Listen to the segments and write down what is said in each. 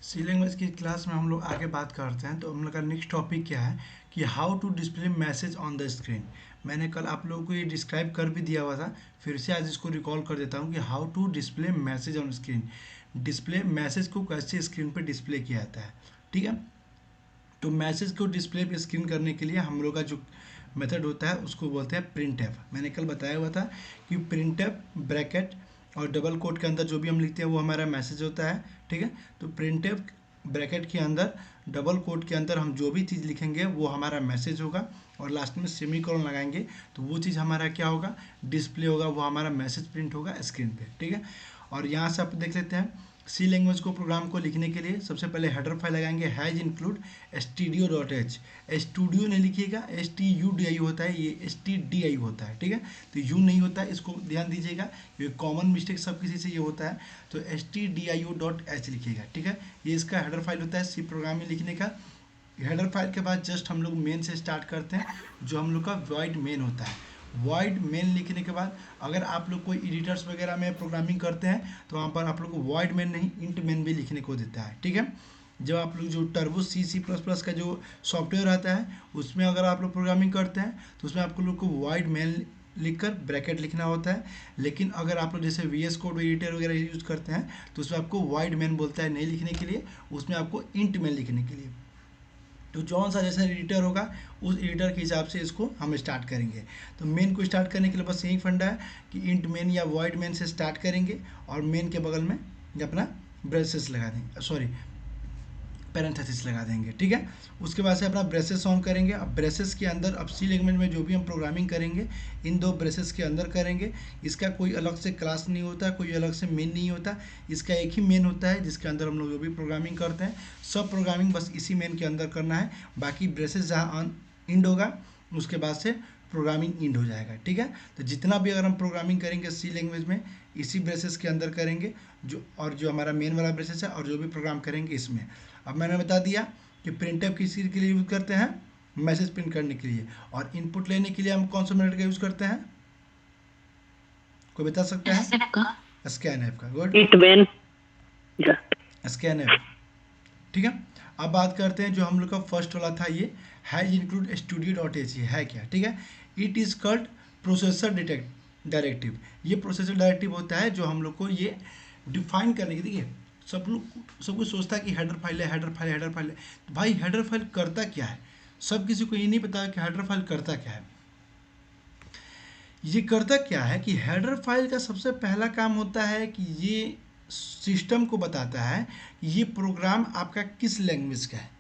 सी language की class में हम लोग आगे बात करते हैं। तो हम लोग का नेक्स्ट टॉपिक क्या है कि how to display message on the screen. मैंने कल आप लोगों को ये डिस्क्राइब कर भी दिया हुआ था, फिर से आज इसको रिकॉल कर देता हूँ कि how to display message on screen. Display message को कैसे स्क्रीन पर डिस्प्ले किया जाता है, ठीक है। तो मैसेज को डिस्प्ले पे स्क्रीन करने के लिए हम लोग का जो मेथड होता है उसको बोलते हैं प्रिंट एफ। मैंने कल बताया हुआ था कि प्रिंट एफ ब्रैकेट और डबल कोट के अंदर जो भी हम लिखते हैं वो हमारा मैसेज होता है, ठीक है। तो प्रिंट एफ ब्रैकेट के अंदर डबल कोट के अंदर हम जो भी चीज़ लिखेंगे वो हमारा मैसेज होगा, और लास्ट में सेमीकोलन लगाएंगे तो वो चीज़ हमारा क्या होगा, डिस्प्ले होगा, वो हमारा मैसेज प्रिंट होगा स्क्रीन पे, ठीक है। और यहाँ से आप देख लेते हैं सी लैंग्वेज को प्रोग्राम को लिखने के लिए सबसे पहले हेडर फाइल लगाएंगे हैज इंक्लूड studio.h। स्टूडियो नहीं लिखिएगा, STUDI होता है, ये STDI होता है, ठीक है। तो यू नहीं होता है, इसको ध्यान दीजिएगा, ये कॉमन मिस्टेक सब किसी से ये होता है। तो STDIO.h लिखिएगा, ठीक है। ये इसका हेडर फाइल होता है सी प्रोग्राम में लिखने का। हेडर फाइल के बाद जस्ट हम लोग मेन से स्टार्ट करते हैं, जो हम लोग का वॉइड मेन होता है। वॉइड मेन लिखने के बाद अगर आप लोग कोई एडिटर्स वगैरह में प्रोग्रामिंग करते हैं तो वहाँ पर आप लोग को वॉइड मेन नहीं इंट मेन भी लिखने को देता है, ठीक है। जब आप लोग जो टर्बो C++ का जो सॉफ्टवेयर आता है उसमें अगर आप लोग प्रोग्रामिंग करते हैं तो उसमें आपको लोग को वॉइड मेन लिखकर ब्रैकेट लिखना होता है। लेकिन अगर आप लोग जैसे VS कोड एडिटर वगैरह यूज़ करते हैं तो उसमें आपको वॉइड मेन बोलता है नहीं लिखने के लिए, उसमें आपको इंट मेन लिखने के लिए। तो जौन सा जैसा एडिटर होगा उस एडिटर के हिसाब से इसको हम स्टार्ट करेंगे। तो मेन को स्टार्ट करने के लिए बस यही फंडा है कि इंट मेन या वॉइड मेन से स्टार्ट करेंगे और मेन के बगल में अपना ब्रेसेस लगा देंगे, सॉरी पैरेंथेसिस लगा देंगे, ठीक है। उसके बाद से अपना ब्रेसेस ऑन करेंगे। अब ब्रेसेस के अंदर अब सी लैंग्वेज में जो भी हम प्रोग्रामिंग करेंगे इन दो ब्रेसेस के अंदर करेंगे। इसका कोई अलग से क्लास नहीं होता, कोई अलग से मेन नहीं होता, इसका एक ही मेन होता है जिसके अंदर हम लोग जो भी प्रोग्रामिंग करते हैं सब प्रोग्रामिंग बस इसी मेन के अंदर करना है। बाकी ब्रेसेस जहाँ ऑन इंड होगा उसके बाद से प्रोग्रामिंग इंड हो जाएगा, ठीक है। तो जितना भी अगर हम प्रोग्रामिंग करेंगे सी लैंग्वेज में इसी ब्रेसेस के अंदर करेंगे, जो हमारा मेन वाला ब्रेसेस है, और जो भी प्रोग्राम करेंगे इसमें। अब मैंने बता दिया कि प्रिंटफ किस चीज़ के लिए यूज़ करते हैं, मैसेज प्रिंट करने के लिए। और इनपुट लेने के लिए हम कौन सा मेथड का यूज़ करते हैं, कोई बता सकता है? स्कैन ऐप का। गुड, स्कैन ऐप, ठीक है। अब बात करते हैं जो हम लोग का फर्स्ट वाला था, ये हैज इंक्लूड studio.h है क्या, ठीक है। It is called processor directive. ये प्रोसेसर डायरेक्टिव होता है जो हम लोग को ये डिफाइन करने की, देखिए सब कुछ सोचता है कि हेडर फाइल है, हेडर फाइल, हेडर फाइल है। तो भाई हेडर फाइल करता क्या है, सब किसी को ये नहीं पता कि हेडर फाइल करता क्या है। ये करता क्या है कि हेडर फाइल का सबसे पहला काम होता है कि ये सिस्टम को बताता है कि ये प्रोग्राम आपका किस लैंग्वेज का है।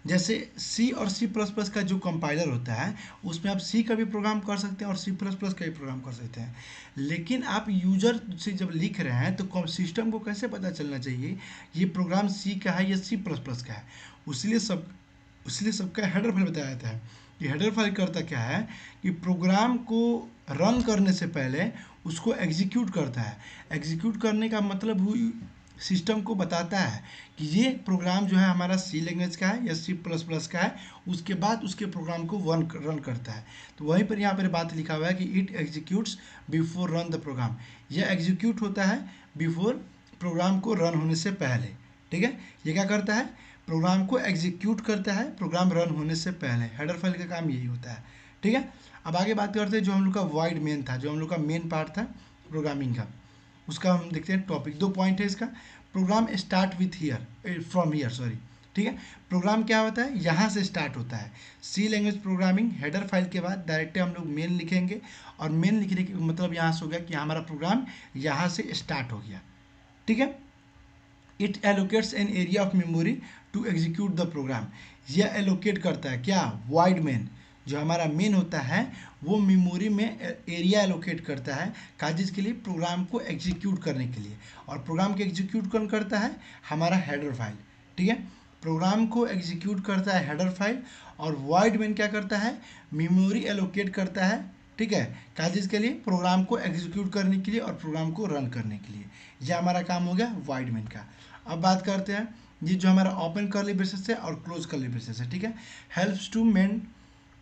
जैसे C और C++ का जो कंपाइलर होता है उसमें आप C का भी प्रोग्राम कर सकते हैं और C++ का भी प्रोग्राम कर सकते हैं। लेकिन आप यूजर से जब लिख रहे हैं तो सिस्टम को कैसे पता चलना चाहिए ये प्रोग्राम C का है या C++ का है। इसलिए सबका हेडर फाइल बताया जाता है। कि हेडर फाइल करता क्या है कि प्रोग्राम को रन करने से पहले उसको एग्जीक्यूट करता है। एग्जीक्यूट करने का मतलब हुई सिस्टम को बताता है कि ये प्रोग्राम जो है हमारा सी लैंग्वेज का है या C++ का है, उसके बाद उसके प्रोग्राम को रन करता है। तो वहीं पर यहाँ पर बात लिखा हुआ है कि it executes before run the program. यह एग्जीक्यूट होता है बिफोर प्रोग्राम को रन होने से पहले, ठीक है। ये क्या करता है, प्रोग्राम को एग्जीक्यूट करता है प्रोग्राम रन होने से पहले। हेडर फाइल का काम यही होता है, ठीक है। अब आगे बात करते हैं जो हम लोग का वॉइड मेन था, जो हम लोग का मेन पार्ट था प्रोग्रामिंग का, उसका हम देखते हैं टॉपिक। 2 पॉइंट है इसका। Program start with here, from here, sorry, ठीक है। प्रोग्राम क्या होता है, यहाँ से स्टार्ट होता है। सी लैंग्वेज प्रोग्रामिंग हेडर फाइल के बाद डायरेक्ट हम लोग मेन लिखेंगे, और मेन लिखने के मतलब यहाँ से हो गया कि हमारा प्रोग्राम यहाँ से स्टार्ट हो गया, ठीक है। It allocates an area of memory to execute the program. यह एलोकेट करता है क्या, वाइड मेन जो हमारा मेन होता है वो मेमोरी में एरिया एलोकेट करता है काजिज के लिए, प्रोग्राम को एग्जीक्यूट करने के लिए। और प्रोग्राम को एग्जीक्यूट कौन करता है, हमारा हेडर फाइल, ठीक है। प्रोग्राम को एग्जीक्यूट करता है हेडर फाइल, और वाइड मेन क्या करता है, मेमोरी एलोकेट करता है, ठीक है, काजिज के लिए, प्रोग्राम को एग्जीक्यूट करने के लिए और प्रोग्राम को रन करने के लिए। यह हमारा काम हो गया वाइड मेन का। अब बात करते हैं ये जो हमारा ओपन कर्ली ब्रेसेस है और क्लोज कर्ली ब्रेसेस है, ठीक है। Helps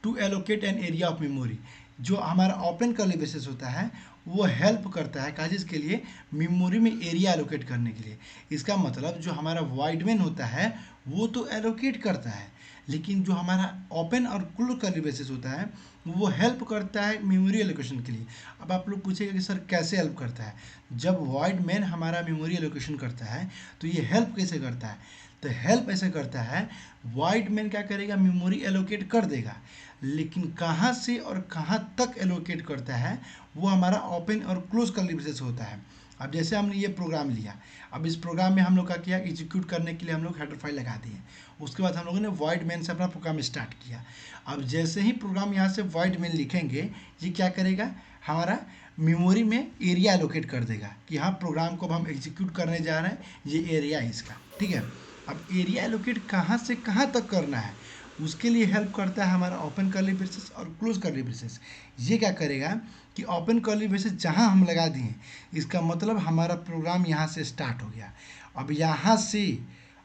to allocate an area of memory. जो हमारा ओपन कर्ली ब्रेसेस होता है वो हेल्प करता है क्या चीज़ के लिए, मेमोरी में एरिया एलोकेट करने के लिए। इसका मतलब जो हमारा वॉइड मेन होता है वो तो एलोकेट करता है, लेकिन जो हमारा ओपन और क्लोज कर्ली ब्रेसेस होता है वो हेल्प करता है मेमोरी एलोकेशन के लिए। अब आप लोग पूछेगा कि सर कैसे हेल्प करता है, जब वॉइड मेन हमारा मेमोरी एलोकेशन करता है तो ये हेल्प कैसे करता है, तो हेल्प ऐसे करता है, वॉइड मेन क्या करेगा, मेमोरी एलोकेट कर देगा, लेकिन कहाँ से और कहाँ तक एलोकेट करता है वो हमारा ओपन और क्लोज कर्ली ब्रेसेस होता है। अब जैसे हमने ये प्रोग्राम लिया, अब इस प्रोग्राम में हम लोग का किया, एग्जीक्यूट करने के लिए हम लोग हेडर फाइल लगा दिए, उसके बाद हम लोगों ने वॉइड मेन से अपना प्रोग्राम स्टार्ट किया। अब जैसे ही प्रोग्राम यहाँ से वॉइड मेन लिखेंगे, ये क्या करेगा, हमारा मेमोरी में एरिया एलोकेट कर देगा कि हाँ प्रोग्राम को अब हम एग्जीक्यूट करने जा रहे हैं, ये एरिया है इसका, ठीक है। अब एरिया एलोकेट कहाँ से कहाँ तक करना है उसके लिए हेल्प करता है हमारा ओपन कर्ली ब्रेसेस और क्लोज कर्ली ब्रेसेस। ये क्या करेगा कि ओपन कर्ली ब्रेसेस जहाँ हम लगा दिए, इसका मतलब हमारा प्रोग्राम यहाँ से स्टार्ट हो गया। अब यहाँ से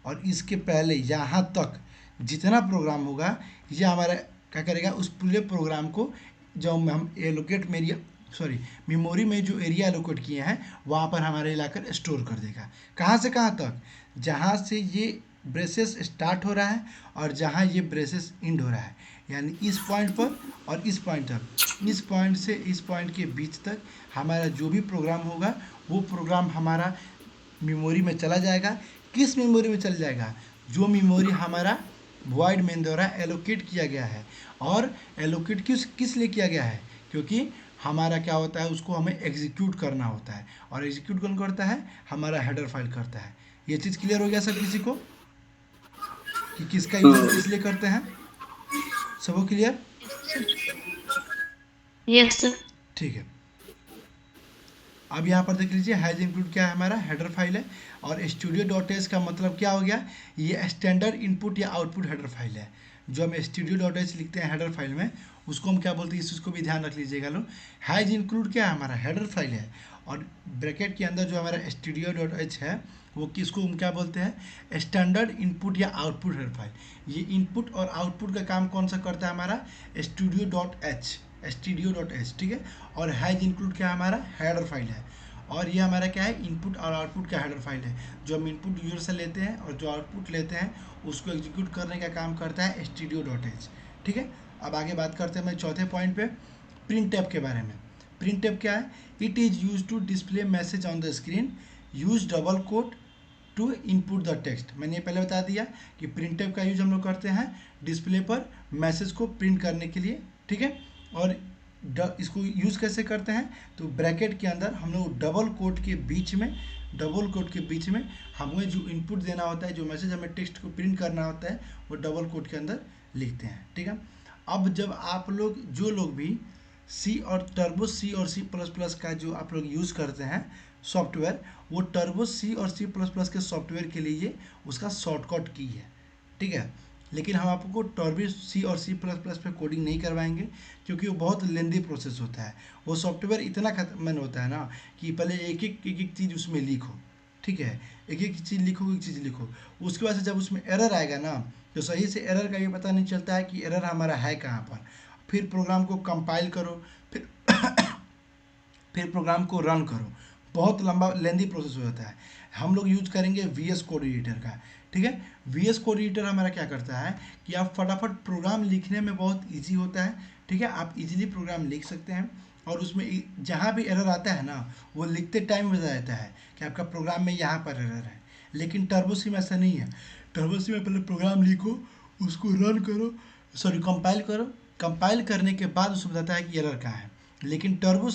और इसके पहले यहाँ तक जितना प्रोग्राम होगा, ये हमारा क्या करेगा, उस पूरे प्रोग्राम को जो हम एलोकेट मेमोरी में जो एरिया एलोकेट किए हैं वहाँ पर हमारे लाकर स्टोर कर देगा। कहाँ से कहाँ तक, जहाँ से ये ब्रेसेस स्टार्ट हो रहा है और जहाँ ये ब्रेसेस एंड हो रहा है, यानी इस पॉइंट पर और इस पॉइंट तक, इस पॉइंट से इस पॉइंट के बीच तक हमारा जो भी प्रोग्राम होगा वो प्रोग्राम हमारा मेमोरी में चला जाएगा। किस मेमोरी में चल जाएगा, जो मेमोरी हमारा वॉइड मेन द्वारा एलोकेट किया गया है। और एलोकेट किस लिए किया गया है, क्योंकि हमारा क्या होता है, उसको हमें एग्जीक्यूट करना होता है, और एग्जीक्यूट कौन करता है, हमारा हेडर फाइल करता है। ये चीज़ क्लियर हो गया सब किसी को कि किसका यूज किस लिए करते हैं, सबको क्लियर? Yes sir. ठीक है। अब यहाँ पर देख लीजिए, हैज इंक्लूड क्या है, हमारा हेडर फाइल है, और स्टूडियो डॉट एच का मतलब क्या हो गया, ये स्टैंडर्ड इनपुट या आउटपुट हेडर फाइल है। जो हम स्टूडियो डॉट एच लिखते हैं हेडर फाइल में, उसको हम क्या बोलते हैं, इस चीज़ को भी ध्यान रख लीजिएगा लोग। हैज इंक्लूड क्या है, हमारा हेडर फाइल है, और ब्रैकेट के अंदर जो हमारा स्टूडियो डॉट एच है वो किसको हम क्या बोलते हैं, स्टैंडर्ड इनपुट या आउटपुट हेडर फाइल। ये इनपुट और आउटपुट का काम कौन सा करता है, हमारा स्टूडियो डॉट एच, ठीक है। और हैज इंक्लूड क्या है, हमारा हेडर फाइल है, और ये हमारा क्या है, इनपुट और आउटपुट का हेडर फाइल है। जो हम इनपुट यूजर से लेते हैं और जो आउटपुट लेते हैं उसको एग्जीक्यूट करने का काम करता है स्टूडियो डॉट एच, ठीक है। अब आगे बात करते हैं मैं चौथे पॉइंट पे, प्रिंट टैब के बारे में। प्रिंट टैब क्या है, it is use to display message on the screen, use double quote to input the text. मैंने ये पहले बता दिया कि प्रिंट टैब का यूज हम लोग करते हैं डिस्प्ले पर मैसेज को प्रिंट करने के लिए, ठीक है। और इसको यूज़ कैसे करते हैं, तो ब्रैकेट के अंदर हम लोग डबल कोट के बीच में हमें जो इनपुट देना होता है, जो मैसेज हमें टेक्स्ट को प्रिंट करना होता है वो डबल कोट के अंदर लिखते हैं, ठीक है। अब जब आप लोग जो लोग भी सी और सी प्लस प्लस का जो आप लोग यूज़ करते हैं सॉफ्टवेयर, वो टर्बो सी और सी प्लस प्लस के सॉफ्टवेयर के लिए उसका शॉर्टकट की है, ठीक है। लेकिन हम आपको टर्बो सी और सी प्लस प्लस पे कोडिंग नहीं करवाएंगे, क्योंकि वो बहुत लेंदी प्रोसेस होता है। वो सॉफ्टवेयर इतना खतरनाक होता है ना कि पहले एक एक चीज़ उसमें लिखो, ठीक है, एक एक चीज़ लिखो, उसके बाद से जब उसमें एरर आएगा ना, तो सही से एरर का ये पता नहीं चलता है कि एरर हमारा है कहाँ पर। फिर प्रोग्राम को कंपाइल करो, फिर फिर प्रोग्राम को रन करो, बहुत लंबा लेंदी प्रोसेस हो जाता है। हम लोग यूज करेंगे वी एस कोड एडिटर का, ठीक है। वी एस कोड एडिटर हमारा क्या करता है कि आप फटाफट प्रोग्राम लिखने में बहुत ईजी होता है, ठीक है। आप इजीली प्रोग्राम लिख सकते हैं, और उसमें जहाँ भी एरर आता है ना, वो लिखते टाइम हो जाता है कि आपका प्रोग्राम में यहाँ पर एरर है। लेकिन टर्बोसी में ऐसा नहीं है। टर्बोसी में पहले प्रोग्राम लिखो, उसको रन करो, कंपाइल करो, कंपाइल करने के बाद उसमें बताता है कि एरर कहाँ है। लेकिन टर्बो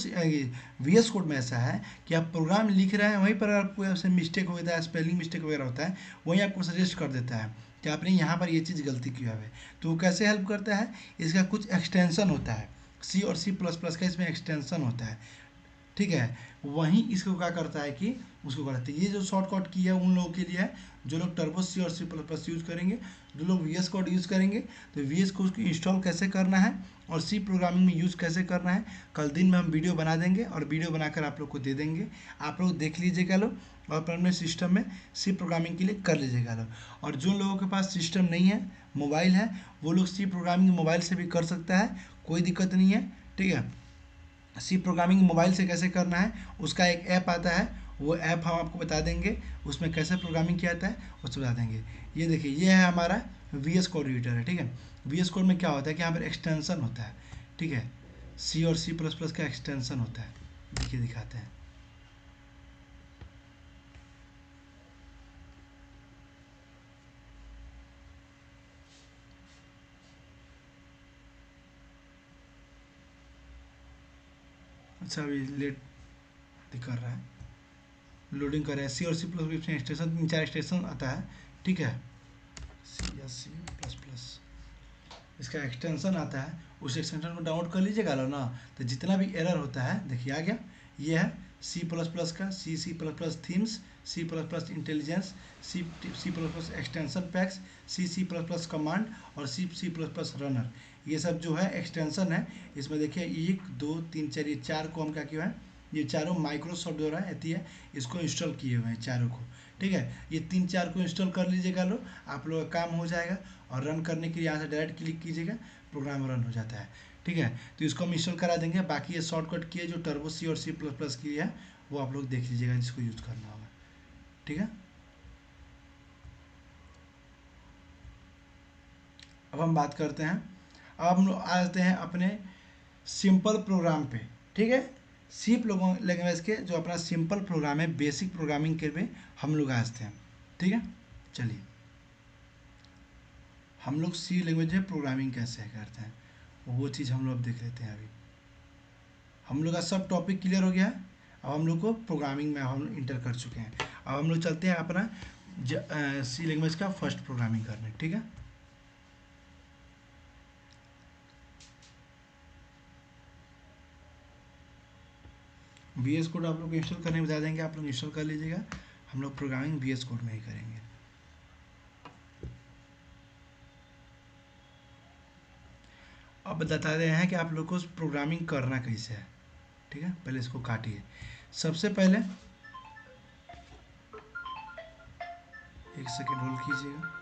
वी एस कोड में ऐसा है कि आप प्रोग्राम लिख रहे हैं, वहीं पर आपको ऐसे मिस्टेक होता है, स्पेलिंग मिस्टेक वगैरह होता है, वहीं आपको सजेस्ट कर देता है कि आपने यहाँ पर ये चीज़ गलती की है। तो वो कैसे हेल्प करता है, इसका कुछ एक्सटेंशन होता है, सी और सी प्लस प्लस का इसमें एक्सटेंशन होता है, ठीक है। वहीं इसको क्या करता है कि उसको करते हैं, ये जो शॉर्टकट की है उन लोगों के लिए है जो लोग टर्बो सी और सी प्लस प्लस यूज़ करेंगे। जो लोग वी एस कोड यूज़ करेंगे तो वी एस कोड को इंस्टॉल कैसे करना है और सी प्रोग्रामिंग में यूज़ कैसे करना है, कल दिन में हम वीडियो बना देंगे और वीडियो बनाकर आप लोग को दे देंगे। आप लोग देख लीजिएगा लोग, और अपने सिस्टम में सी प्रोग्रामिंग के लिए कर लीजिएगा लोग। और जो लोगों के पास सिस्टम नहीं है, मोबाइल है, वो लोग सी प्रोग्रामिंग मोबाइल से भी कर सकता है, कोई दिक्कत नहीं है, ठीक है। सी प्रोग्रामिंग मोबाइल से कैसे करना है उसका एक ऐप आता है, वो ऐप हम आपको बता देंगे, उसमें कैसे प्रोग्रामिंग किया जाता है उसको बता देंगे। ये देखिए ये है हमारा वी एस कोड एडिटर है, ठीक है। वी एस कोड में क्या होता है कि यहाँ पर एक्सटेंशन होता है, ठीक है, सी और सी प्लस प्लस का एक्सटेंशन होता है। देखिए दिखाते हैं। अच्छा अभी लेट कर रहा है, लोडिंग कर रहा है। सी और सी प्लस प्लस में एक्सटेंशन 3-4 एक्सटेंशन आता है, ठीक है। सी या सी प्लस प्लस इसका एक्सटेंशन आता है, उस एक्सटेंशन को डाउनलोड कर लीजिएगा लो ना, तो जितना भी एरर होता है देखिए आ गया। ये है सी प्लस प्लस का C plus plus themes, C plus plus intelligence, C plus plus extension packs, C plus plus command और सी प्लस प्लस रनर। ये सब जो है एक्सटेंशन है। इसमें देखिए 1 2 3 4 ये 4 को हम क्या किया है, ये चारों माइक्रोसॉफ्ट द्वारा आती है, इसको इंस्टॉल किए हुए हैं चारों को, ठीक है। ये 3-4 को इंस्टॉल कर लीजिएगा लो, आप लोग का काम हो जाएगा। और रन करने के लिए यहाँ से डायरेक्ट क्लिक कीजिएगा, प्रोग्राम रन हो जाता है, ठीक है। तो इसको हम इंस्टॉल करा देंगे। बाकी ये शॉर्टकट की है जो टर्बो सी और सी प्लस प्लस की है, वो आप लोग देख लीजिएगा जिसको यूज़ करना होगा, ठीक है। अब हम बात करते हैं, अब हम लोग आते हैं अपने सिंपल प्रोग्राम पे, ठीक है। सी लैंग्वेज के जो अपना सिंपल प्रोग्राम है, बेसिक प्रोग्रामिंग के पे हम लोग आते हैं, ठीक है। चलिए हम लोग सी लैंग्वेज में प्रोग्रामिंग कैसे करते हैं वो चीज़ हम लोग देख लेते हैं। अभी हम लोग का सब टॉपिक क्लियर हो गया है। अब हम लोग को प्रोग्रामिंग में हम इंटर कर चुके हैं। अब हम लोग चलते हैं अपना सी लैंग्वेज का फर्स्ट प्रोग्रामिंग करने, ठीक है। वी एस कोड आप लोग इंस्टॉल करने में बता देंगे, आप लोग इंस्टॉल कर लीजिएगा। हम लोग प्रोग्रामिंग वी एस कोड में ही करेंगे। अब बता रहे हैं कि आप लोग को प्रोग्रामिंग करना कैसे है, ठीक है। पहले इसको काटिए। सबसे पहले एक सेकेंड होल्ड कीजिएगा।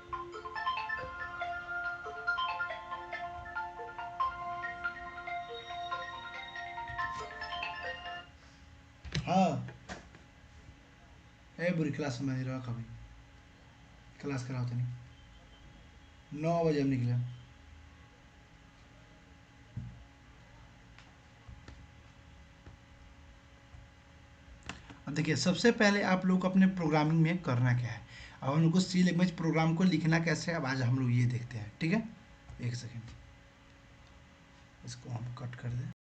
हाँ ए बुरी क्लास में नहीं रहा कभी, क्लास कराओ तो नहीं, 9 बजे हम निकले। अब देखिए सबसे पहले आप लोग को अपने प्रोग्रामिंग में करना क्या है। अब हम लोग को सी लैंग्वेज प्रोग्राम को लिखना कैसे है, अब आज हम लोग ये देखते हैं, ठीक है। एक सेकेंड इसको हम कट कर दें।